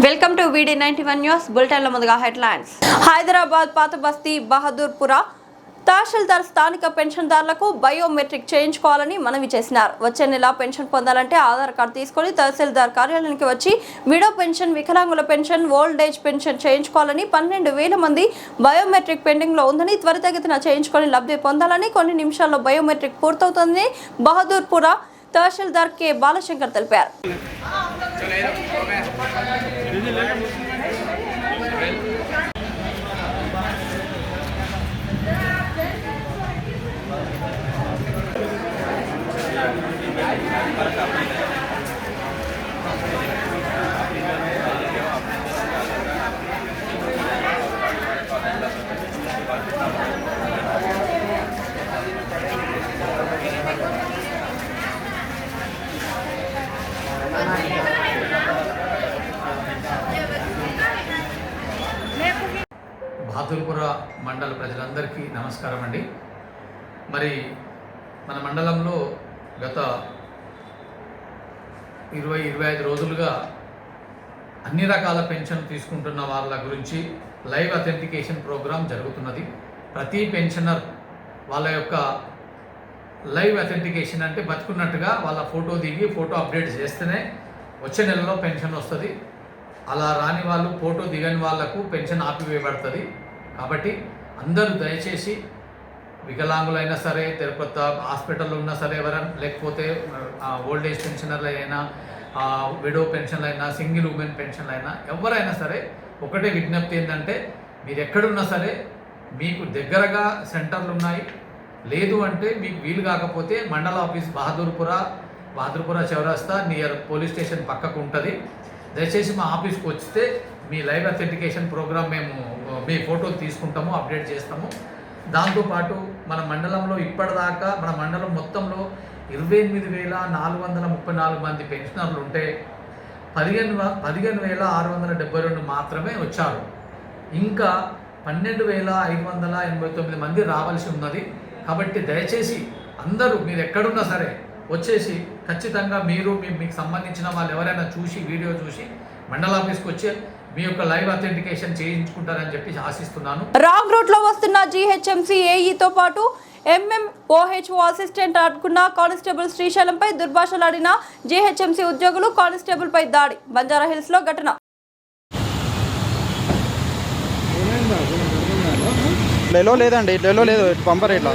Welcome to VD91 news బులెటిన్ల ముందుగా headlines. Hyderabad పాత బస్తీ బహదూర్పుర తహసీల్దార్ స్థానిక పెన్షన్దారులకు బయోమెట్రిక్ చేయించుకోవాలని మనవి చేసినారు. వచ్చే నెల పెన్షన్ పొందాలంటే ఆధార్ కార్డు తీసుకొని తహసీల్దార్ కార్యాలయానికి వచ్చి విడో పెన్షన్, వికలాంగుల పెన్షన్, ఓల్డ్ ఏజ్ పెన్షన్ చేయించుకోవాలని 12,000 మంది బయోమెట్రిక్ పెండింగ్ లో ఉందని త్వరితగతిన చేయించుకొని లబ్ధి పొందాలని కొన్ని నిమిషాల్లో బయోమెట్రిక్ పూర్తవుతుందని బహదూర్పుర తహసీల్దార్ కె బాలశంకర్ తెలిపారు. బహదూర్పుర మండల ప్రజలందరికీ నమస్కారం అండి. మరి మన మండలంలో గత 20-25 రోజులుగా అన్ని రకాల పెన్షన్ తీసుకుంటున్న వాళ్ళ గురించి లైవ్ అథెంటికేషన్ ప్రోగ్రాం జరుగుతున్నది. ప్రతి పెన్షనర్ వాళ్ళ యొక్క లైవ్ అథెంటికేషన్ అంటే బతుకున్నట్టుగా వాళ్ళ ఫోటో దిగి ఫోటో అప్డేట్ చేస్తేనే వచ్చే నెలలో పెన్షన్ వస్తుంది. అలా రాని వాళ్ళు, ఫోటో దిగని వాళ్లకు పెన్షన్ ఆపివేయబడుతుంది. కాబట్టి అందరూ దయచేసి వికలాంగులైనా సరే, తిరుపతి హాస్పిటల్లో ఉన్నా సరే, ఎవరైనా లేకపోతే ఓల్డ్ ఏజ్ పెన్షనర్లు అయినా, విడో పెన్షన్లు అయినా, సింగిల్ ఉమెన్ పెన్షన్లు అయినా, ఎవరైనా సరే ఒకటే విజ్ఞప్తి ఏంటంటే, మీరు ఎక్కడున్నా సరే మీకు దగ్గరగా సెంటర్లు ఉన్నాయి, లేదు అంటే మీకు వీలు కాకపోతే మండల ఆఫీస్ బహదూర్పుర చౌరస్తా నియర్ పోలీస్ స్టేషన్ పక్కకు ఉంటుంది. దయచేసి మా ఆఫీస్కి వస్తే మీ లైవ్ అథెంటికేషన్ ప్రోగ్రామ్ మేము మీ ఫోటోలు తీసుకుంటాము, అప్డేట్ చేస్తాము. దాంతోపాటు మన మండలంలో ఇప్పటిదాకా మన మండలం మొత్తంలో 28,434 మంది పెన్షనర్లు ఉంటే 15,672 మాత్రమే వచ్చారు. ఇంకా 12,589 మంది రావాల్సి ఉన్నది. కాబట్టి దయచేసి అందరూ మీరు ఎక్కడున్నా సరే వచ్చేసి ఖచ్చితంగా మీకు సంబంధించిన వాళ్ళు ఎవరైనా చూసి వీడియో చూసి మండల ఆఫీస్కి వచ్చి మీ యొక్క లైవ్ అథెంటికేషన్ చేయించుకుంటారని చెప్పి ఆశిస్తున్నాను. రాంగ్ రూట్ లో వస్తున్న GHMC AEతో పాటు MMOHO అసిస్టెంట్ అడ్డుకున్న కానిస్టేబుల్ శ్రీశైలంపై దుర్భాషలాడిన GHMC ఉద్యోగులు, కానిస్టేబుల్ పై దాడి. బంజారా హిల్స్ లో ఘటన. లేదండి, ఇట్లా లేదు, పంపర్ ఇట్లా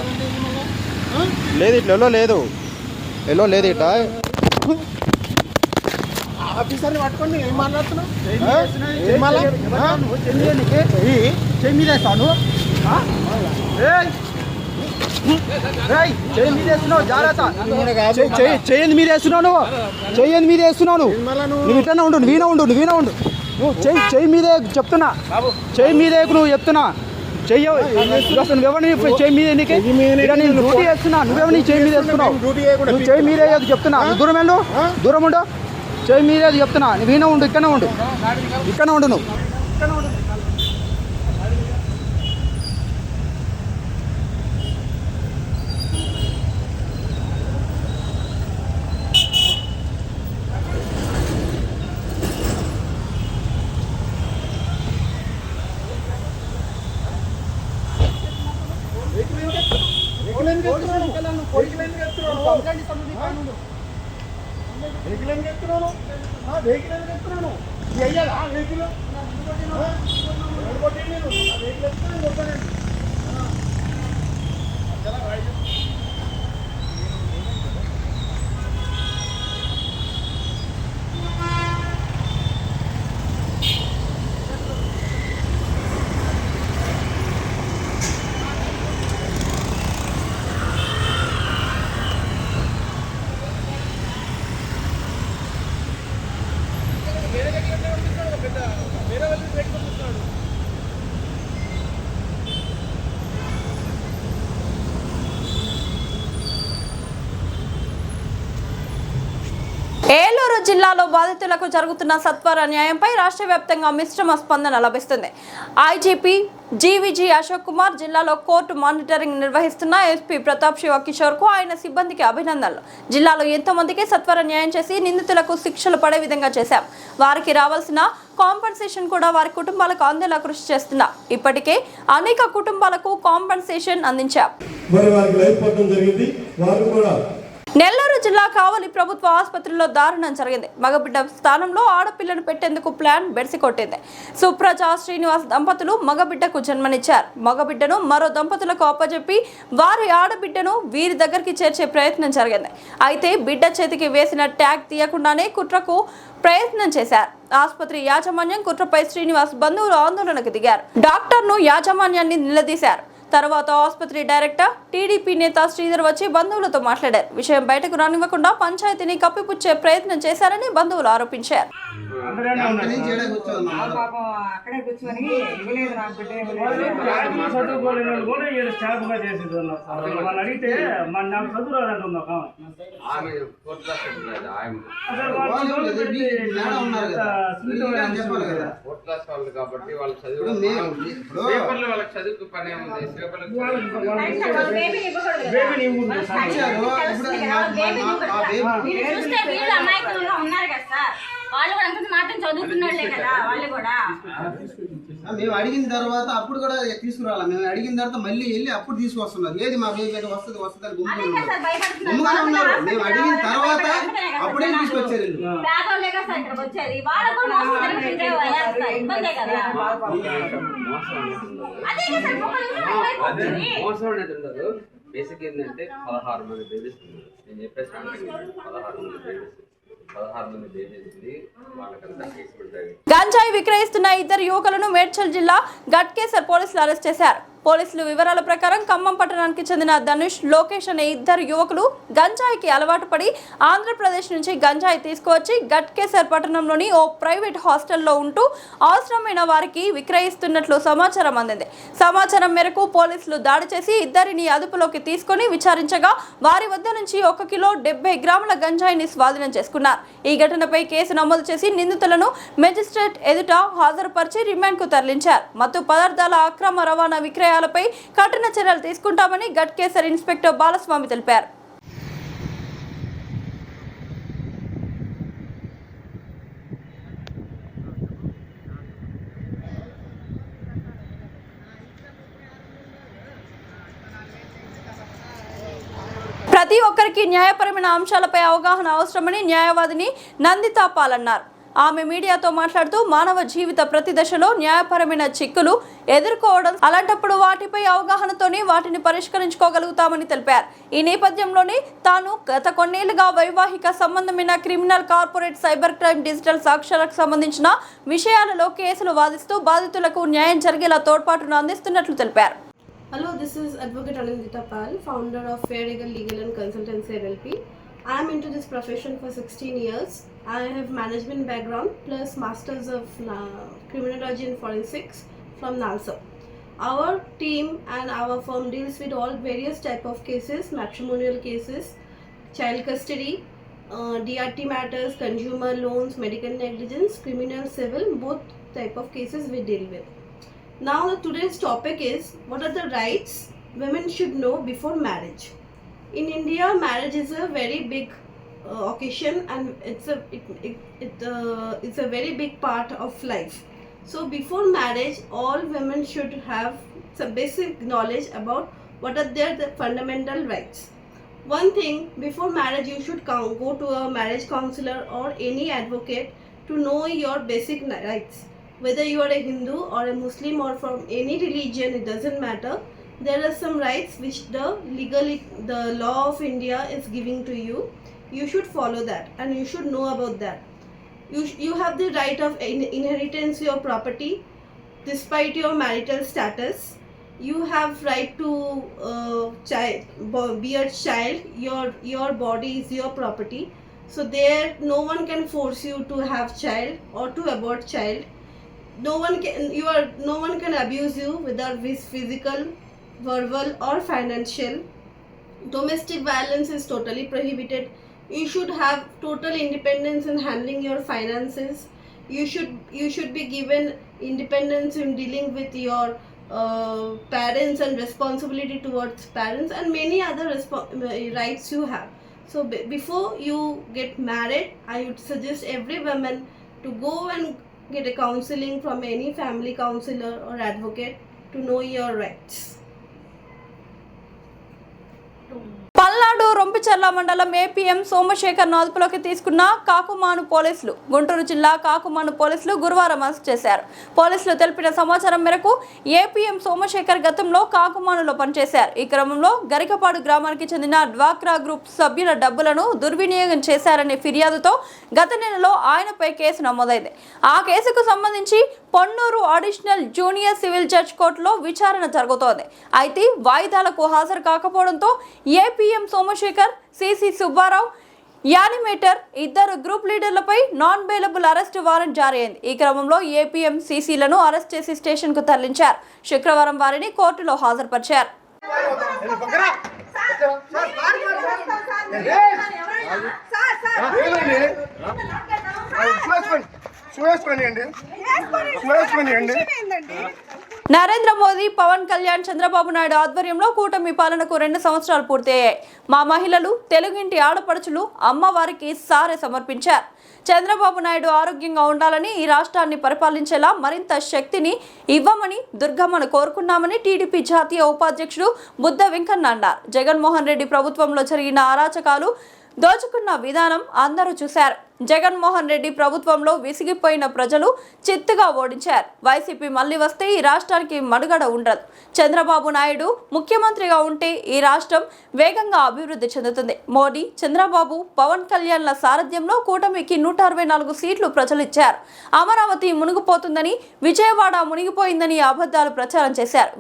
లేదు, ఇట్లా లేదు, ఎల్లో లేదు, ఇట్లా ఆఫీసర్ని పట్టుకొని ఏం మాట్లాడుతున్నావు? జాగ్రత్త, చెయ్యి మీద వేస్తున్నావు, నువ్వు చెయ్యి మీద వేస్తున్నావు, నువ్వు ఇట్లనే ఉండు, వీణ ఉండు, నువ్వు చెయ్యి మీదే చెప్తున్నా, చెయ్యి మీదే నువ్వు చెప్తున్నా, నువ్వెవరిని చెయ్యి మీద నేను డ్యూటీ చేస్తున్నా, నువ్వెవరిని చెయ్యి మీద వేస్తున్నావు, నువ్వు చెయ్యి మీదే చెప్తున్నా, దూరం వెళ్ళు, దూరం ఉండు, చెయ్యి మీదే చెప్తున్నా, వీణ ఉండు, ఇక్కడనే ఉండు నువ్వు. వెహికల్ ఎందుకు ఎత్తున్నాను? వెహికల్ ఎందుకు ఎత్తున్నాను? వెయ్యాలా వెహికల్? వెహికల్ ఎత్తున్నాను చెప్పానండి. ఏలూరు జిల్లాలో బాధితులకు జరుగుతున్న సత్వర న్యాయంపై రాష్ట్ర వ్యాప్తంగా మిశ్రమ స్పందన లభిస్తుంది. IGP జీవీజీ అశోక్ కుమార్, జిల్లాలో కోర్టు మానిటరింగ్ నిర్వహిస్తున్న ఎస్పీ ప్రతాప్ శివ కిషోర్ కు ఆయన సిబ్బందికి అభినందనలు. జిల్లాలో ఎంతో మందికి సత్వర న్యాయం చేసి నిందితులకు శిక్షలు పడే విధంగా చేశాం. వారికి రావాల్సిన కాంపెన్సేషన్ కూడా వారి కుటుంబాలకు అందేలా కృషి చేస్తున్నా. ఇప్పటికే అనేక కుటుంబాలకు కాంపెన్సేషన్ అందించాం. నెల్లూరు జిల్లా కావలి ప్రభుత్వ ఆసుపత్రిలో దారుణం జరిగింది. మగబిడ్డ స్థానంలో ఆడపిల్లను పెట్టేందుకు ప్లాన్ బెడిసికొట్టింది. సుప్రజ శ్రీనివాస్ దంపతులు మగబిడ్డకు జన్మనిచ్చారు. మగబిడ్డను మరో దంపతులకు అప్పచెప్పి వారి ఆడబిడ్డను వీరి దగ్గరికి చేర్చే ప్రయత్నం జరిగింది. అయితే బిడ్డ చేతికి వేసిన ట్యాగ్ తీయకుండానే కుట్రకు ప్రయత్నం చేశారు. ఆసుపత్రి యాజమాన్యం కుట్రపై శ్రీనివాస్ బంధువులు ఆందోళనకు దిగారు. డాక్టర్ను యాజమాన్యాన్ని నిలదీశారు. తర్వాత ఆసుపత్రి డైరెక్టర్ టీడీపీ నేత శ్రీధర్ వచ్చి బంధువులతో మాట్లాడారు. విషయం బయటకు రానివ్వకుండా పంచాయతీని కప్పిపుచ్చే ప్రయత్నం చేశారని బంధువులు ఆరోపించారు. కాబట్టి వాళ్ళ చదువు వాళ్ళకి చదువుకు పని ఉంది. మేము అడిగిన తర్వాత అప్పుడు కూడా తీసుకురావాలి. మేము అడిగిన తర్వాత మళ్ళీ వెళ్ళి అప్పుడు తీసుకొస్తున్నారు. ఏది మా బేబీ అంటే వస్తుంది అని గుమ్ముగానే ఉన్నారు. మేము అడిగిన తర్వాత అప్పుడే తీసుకొచ్చారు. మోసం అనేది ఉండదు. బేసిక్ ఏంటంటే 16 మంది బేబీస్ ఉన్నారు. నేను చెప్పే స్టార్టింగ్ 16 మంది బేబీస్ వాళ్ళకంతా తీసుకుంటారు. గంజాయి విక్రయిస్తున్న ఇద్దరు యువకులను మేడ్చల్ జిల్లా గట్కేసర్ పోలీసులు అరెస్ట్ చేశారు. పోలీసులు వివరాల ప్రకారం ఖమ్మం పట్టణానికి చెందిన ధనుష్, లోకేష్ అనే ఇద్దరు యువకులు గంజాయికి అలవాటు పడి ఆంధ్రప్రదేశ్ నుంచి గంజాయి తీసుకువచ్చి గట్కేసర్ పట్టణంలోని ఓ ప్రైవేట్ హాస్టల్లో ఉంటూ అవసరమైన వారికి విక్రయిస్తున్నట్లు సమాచారం అందింది. సమాచారం మేరకు పోలీసులు దాడి చేసి ఇద్దరిని అదుపులోకి తీసుకుని విచారించగా వారి వద్ద నుంచి 1 కిలో 70 గ్రాముల గంజాయిని స్వాధీనం చేసుకున్నారు. ఈ ఘటనపై కేసు నమోదు చేసి నిందితులను మెజిస్ట్రేట్ ఎదుట హాజరుపరిచి రిమాండ్కు తరలించారు. మత్తు పదార్థాల అక్రమ రవాణా విక్రయాలపై కఠిన చర్యలు తీసుకుంటామని గట్కేసర్ ఇన్స్పెక్టర్ బాలస్వామి తెలిపారు. ప్రతి ఒక్కరికి న్యాయపరమైన అంశాలపై అవగాహన అవసరమని న్యాయవాదిని నందితా పాల్ అన్నారు. ఆమె మీడియాతో మాట్లాడుతూ మానవ జీవిత ప్రతి దశలో న్యాయపరమైన చిక్కులు ఎదుర్కోవడం, అలాంటప్పుడు వాటిపై అవగాహనతోనే వాటిని పరిష్కరించుకోగలుగుతామని తెలిపారు. ఈ నేపథ్యంలోనే తాను గత కొన్నేళ్లుగా వైవాహిక సంబంధమైన criminal, corporate, cyber crime, digital సాక్ష్యాలకు సంబంధించిన విషయాలలో కేసులు వాదిస్తూ బాధితులకు న్యాయం జరిగేలా తోడ్పాటును అందిస్తున్నట్లు తెలిపారు. Hello, this is Advocate Anandita Pal, founder of Fair Legal and Consultancy LLP. I am into this profession for 16 years. I have management background plus Masters of Criminology and Forensics from NALSA. Our team and our firm deals with all various type of cases, matrimonial cases, child custody, DRT matters, consumer loans, medical negligence, criminal, civil, both type of cases we deal with. Now today's topic is what are the rights women should know before marriage. In India, marriage is a very big occasion and it's a very big part of life. So before marriage, all women should have some basic knowledge about what are the fundamental rights. One thing, before marriage you should go to a marriage counselor or any advocate to know your basic rights. Whether you are a Hindu or a Muslim or from any religion, it doesn't matter. There are some rights which the law of India is giving to you. You should follow that and you should know about that. You have the right of inheritance your property despite your marital status. You have right to be a child. Your body is your property. So there no one can force you to have child or to abort child. No one can abuse you without physical, verbal or financial. Domestic violence is totally prohibited. You should have total independence in handling your finances. You should be given independence in dealing with your parents and responsibility towards parents and many other rights you have. So before you get married, I would suggest every woman to go and get a counseling from any family counselor or advocate to know your rights. Palnadu Rompicherla మండలం APM Somashekar అదుపులోకి తీసుకున్న కాకుమాను పోలీసులు. గుంటూరు జిల్లా కాకుమాను పోలీసులు గురువారం arrest చేశారు. పోలీసులు తెలిపిన సమాచారం మేరకు ఏపీఎం సోమశేఖర్ గతంలో కాకుమానులో పనిచేశారు. ఈ క్రమంలో గరికపాడు గ్రామానికి చెందిన డ్వాక్రా గ్రూప్ సభ్యుల డబ్బులను దుర్వినియోగం చేశారనే ఫిర్యాదుతో గత నెలలో ఆయనపై కేసు నమోదైంది. ఆ కేసుకు సంబంధించి Ponnur additional junior civil judge కోర్టులో విచారణ జరుగుతోంది. అయితే వాయిదాలకు హాజరు కాకపోవడంతో APM Somashekar, CC Subbarao, animator ఇద్దరు గ్రూప్ లీడర్లపై నాన్ బెయిలబుల్ అరెస్ట్ వారెంట్ జారీ అయింది. ఈ క్రమంలో ఏపీఎం సిసిలను అరెస్ట్ చేసి స్టేషన్ కు తరలించారు. శుక్రవారం వారిని కోర్టులో హాజరుపరిచారు. నరేంద్ర మోదీ, పవన్ కళ్యాణ్, చంద్రబాబు నాయుడు ఆధ్వర్యంలో కూటమి పాలనకు 2 సంవత్సరాలు పూర్తయ్యాయి. మా మహిళలు, తెలుగింటి ఆడపడుచులు అమ్మవారికి సారె సమర్పించారు. చంద్రబాబు నాయుడు ఆరోగ్యంగా ఉండాలని, ఈ రాష్ట్రాన్ని పరిపాలించేలా మరింత శక్తిని ఇవ్వమని దుర్గమ్మను కోరుకున్నామని టీడీపీ జాతీయ ఉపాధ్యక్షుడు బుద్ధ వెంకన్న అన్నారు. జగన్మోహన్ రెడ్డి ప్రభుత్వంలో జరిగిన అరాచకాలు, దోచుకున్న విధానం అందరూ చూశారు. జగన్మోహన్ రెడ్డి ప్రభుత్వంలో విసిగిపోయిన ప్రజలు చిత్తుగా ఓడించారు. వైసీపీ మళ్లీ వస్తే ఈ రాష్ట్రానికి మనుగడ ఉండదు. చంద్రబాబు నాయుడు ముఖ్యమంత్రిగా ఉంటే ఈ రాష్ట్రం వేగంగా అభివృద్ధి చెందుతుంది. మోడీ, చంద్రబాబు, పవన్ కళ్యాణ్ల సారథ్యంలో కూటమికి 164 సీట్లు ప్రజలు ఇచ్చారు. అమరావతి మునిగిపోతుందని, విజయవాడ మునిగిపోయిందని అబద్ధాలు ప్రచారం చేశారు.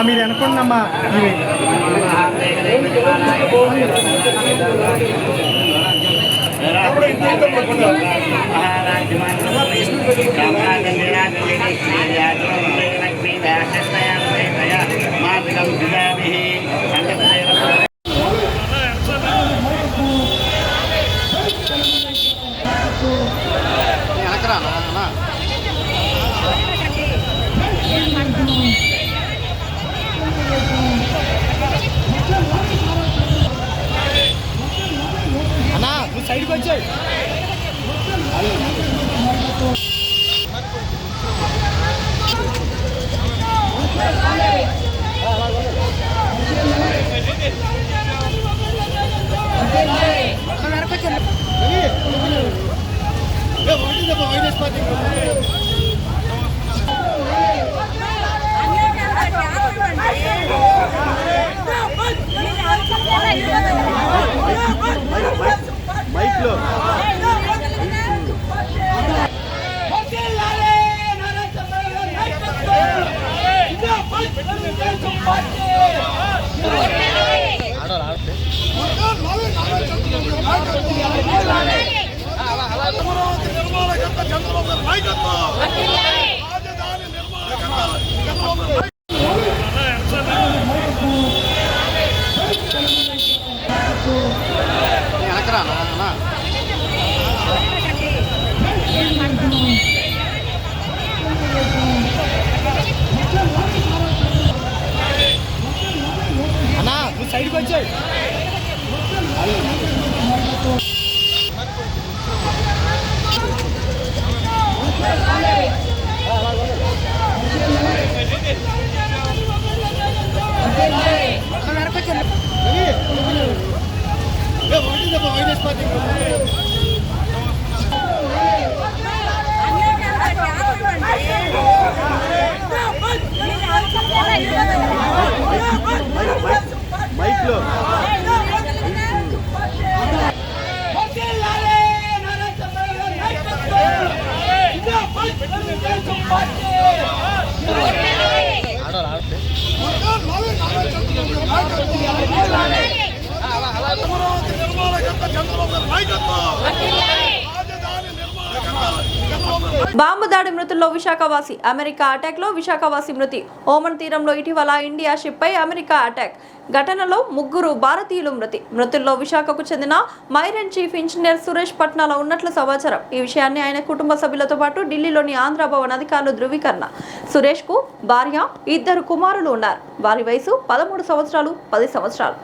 మీరు అనుకున్నామ్మా సైడ్కి వచ్చాయి. మైక్లో అన్నా సైడ్కి వచ్చాయి. మైక్లో ఆడాలి బాంబు దాడి మృతుల్లో విశాఖవాసి, అమెరికా అటాక్లో విశాఖవాసి మృతి. ఓమన్ తీరంలో ఇటీవల ఇండియా షిప్పై అమెరికా అటాక్ ఘటనలో 3 భారతీయులు మృతి. మృతుల్లో విశాఖకు చెందిన మైరన్ చీఫ్ ఇంజనీర్ సురేష్ పట్నాలో ఉన్నట్లు సమాచారం. ఈ విషయాన్ని ఆయన కుటుంబ సభ్యులతో పాటు ఢిల్లీలోని ఆంధ్ర భవన్ అధికారులు ధృవీకరణ. సురేష్ కు భార్య, 2 కుమారులు ఉన్నారు. వారి వయసు 13 సంవత్సరాలు, 10 సంవత్సరాలు.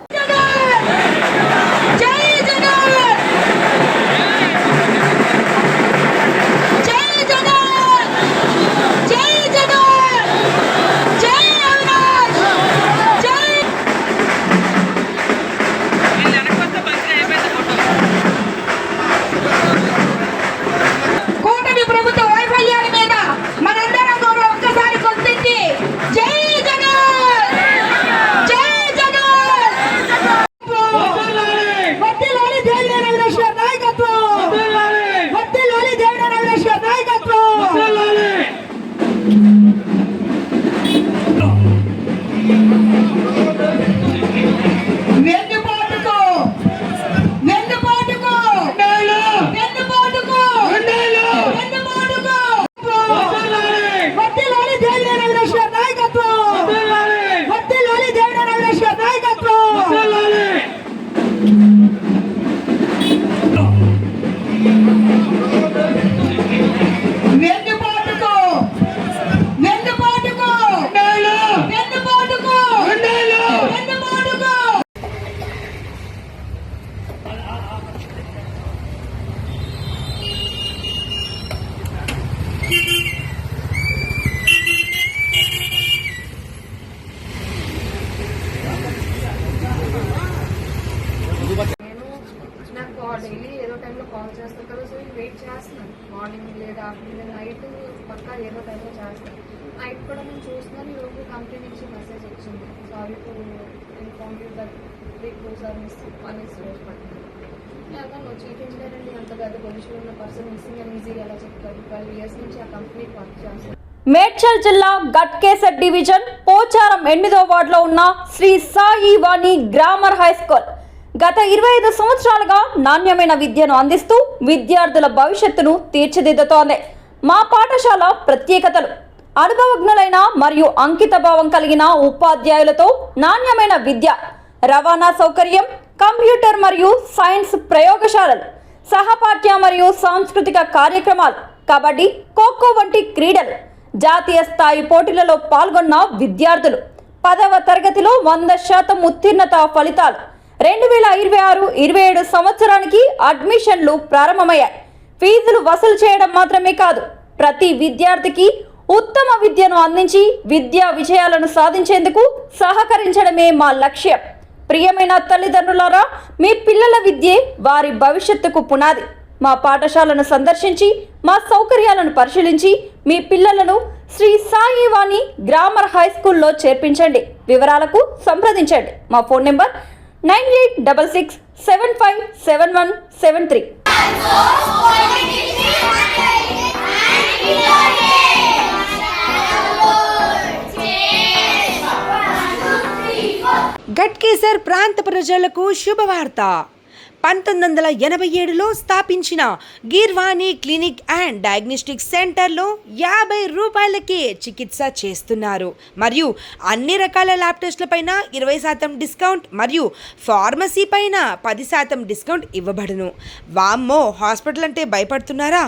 నాకు డైలీ ఏదో టైంలో కాల్ చేస్తాను కదా, సో వెయిట్ చేస్తున్నాను. మార్నింగ్ లేదా ఆఫ్టర్నూన్, నైట్ పక్కా ఏదో టైంలో చేస్తాను. నైట్ కూడా నేను చూస్తున్నాను. ఈరోజు కంపెనీ నుంచి మెసేజ్ వచ్చింది, sorry to inform you that service అని సురేష్ పట్టింది. నువ్వు చీఫ్ ఇంజనీర్ అండి, అంత పెద్ద పొజిషన్ ఉన్న పర్సన్ మిస్సింగ్ అని ఈజీగా ఎలా చెప్తారు? 12 years నుంచి ఆ కంపెనీకి వర్క్ చేస్తాను. మేడ్చల్ జిల్లా గట్కేసర్ డివిజన్ పోచారం 8వ వార్డులో ఉన్న శ్రీ సాయి వాణి గ్రామర్ హై స్కూల్ గత 25 సంవత్సరాలుగా నాణ్యమైన విద్యను అందిస్తూ విద్యార్థుల భవిష్యత్తును తీర్చిదిద్దుతోంది. మా పాఠశాల ప్రత్యేకతలు: అనుభవజ్ఞులైన మరియు అంకితభావం కలిగిన ఉపాధ్యాయులతో నాణ్యమైన విద్య, రవాణా సౌకర్యం, కంప్యూటర్ మరియు సైన్స్ ప్రయోగశాలలు, సహపాఠ్య మరియు సాంస్కృతిక కార్యక్రమాలు, కబడ్డీ, ఖోఖో వంటి క్రీడలు, జాతీయ స్థాయి పోటీలలో పాల్గొన్న విద్యార్థులు, 10వ తరగతిలో 100% ఉత్తీర్ణత ఫలితాలు. 2026-27 సంవత్సరానికి అడ్మిషన్లు ప్రారంభమయ్యాయి. ఫీజులు వసూలు చేయడం మాత్రమే కాదు, ప్రతి విద్యార్థికి ఉత్తమ విద్యను అందించి విద్యా విజయాలను సాధించేందుకు సహకరించడమే మా లక్ష్యం. ప్రియమైన తల్లిదండ్రులారా, మీ పిల్లల విద్యే వారి భవిష్యత్తుకు పునాది. మా పాఠశాలను సందర్శించి మా సౌకర్యాలను పరిశీలించి మీ పిల్లలను శ్రీ సాయి వాణి గ్రామర్ హై స్కూల్లో చేర్పించండి. వివరాలకు సంప్రదించండి. మా ఫోన్ నెంబర్ 9866757173. గట్కేసర్ ప్రాంత ప్రజలకు శుభవార్త. 1987లో స్థాపించిన గీర్వాణి క్లినిక్ అండ్ డయాగ్నోస్టిక్ సెంటర్లో 50 రూపాయలకే చికిత్స చేస్తున్నారు. మరియు అన్ని రకాల ల్యాబ్ టెస్ట్ల పైన 20% డిస్కౌంట్ మరియు ఫార్మసీ పైన 10% డిస్కౌంట్ ఇవ్వబడును. వామ్మో, హాస్పిటల్ అంటే భయపడుతున్నారా?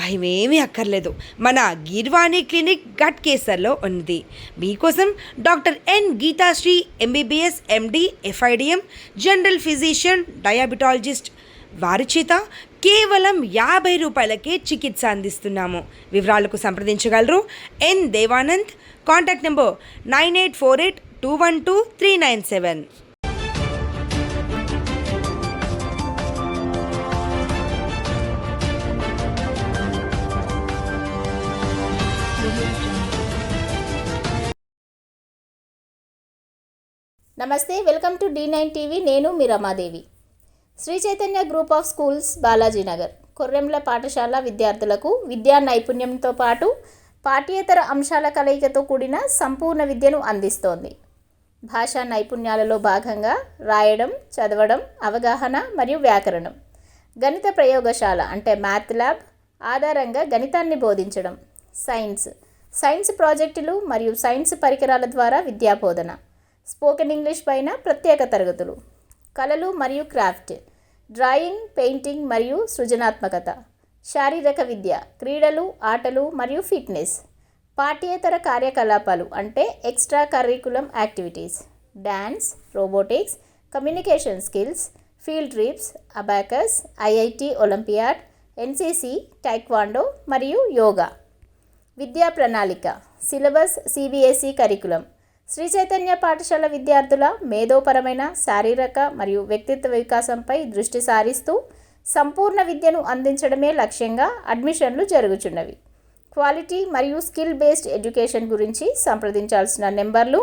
భయమేమీ అక్కర్లేదు. మన గీర్వాణి క్లినిక్ గట్కేసర్లో ఉంది. మీకోసం doctor N Geetashree MBBS MD FIDM general physician diabetologist వారి చేత కేవలం 50 రూపాయలకే చికిత్స అందిస్తున్నాము. వివరాలకు సంప్రదించగలరు ఎన్ దేవానంద్. Contact number 9848212397. నమస్తే, వెల్కమ్ టు D9 TV. నేను మీ Ramadevi. Sri Chaitanya group of schools, Balajinagar, కొర్రెంల పాఠశాల విద్యార్థులకు విద్యా నైపుణ్యంతో పాటు పాఠ్యేతర అంశాల కలయికతో కూడిన సంపూర్ణ విద్యను అందిస్తోంది. భాషా నైపుణ్యాలలో భాగంగా రాయడం, చదవడం, అవగాహన మరియు వ్యాకరణం, గణిత ప్రయోగశాల అంటే మ్యాథ్ ల్యాబ్, ఆధారంగా గణితాన్ని బోధించడం. సైన్స్ ప్రాజెక్టులు మరియు సైన్స్ పరికరాల ద్వారా విద్యాబోధన. స్పోకెన్ ఇంగ్లీష్ పైన ప్రత్యేక తరగతులు. కళలు మరియు క్రాఫ్ట్, డ్రాయింగ్, పెయింటింగ్ మరియు సృజనాత్మకత. శారీరక విద్య, క్రీడలు, ఆటలు మరియు ఫిట్నెస్. పాఠ్యేతర కార్యకలాపాలు అంటే extra curriculum activities, dance, robotics, communication skills, field trips, abacus, IIT olympiad, NCC, taekwondo మరియు యోగా. విద్యా ప్రణాళిక, syllabus CBSE curriculum. Shri Chaitanya పాఠశాల విద్యార్థుల మేధోపరమైన, శారీరక మరియు వ్యక్తిత్వ వికాసంపై దృష్టి సారిస్తూ సంపూర్ణ విద్యను అందించడమే లక్ష్యంగా అడ్మిషన్లు జరుగుచున్నవి. క్వాలిటీ మరియు స్కిల్ బేస్డ్ ఎడ్యుకేషన్ గురించి సంప్రదించాల్సిన నెంబర్లు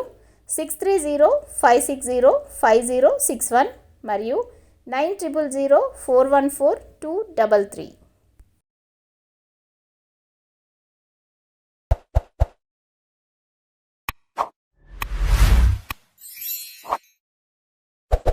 6305605061 మరియు 9000414233.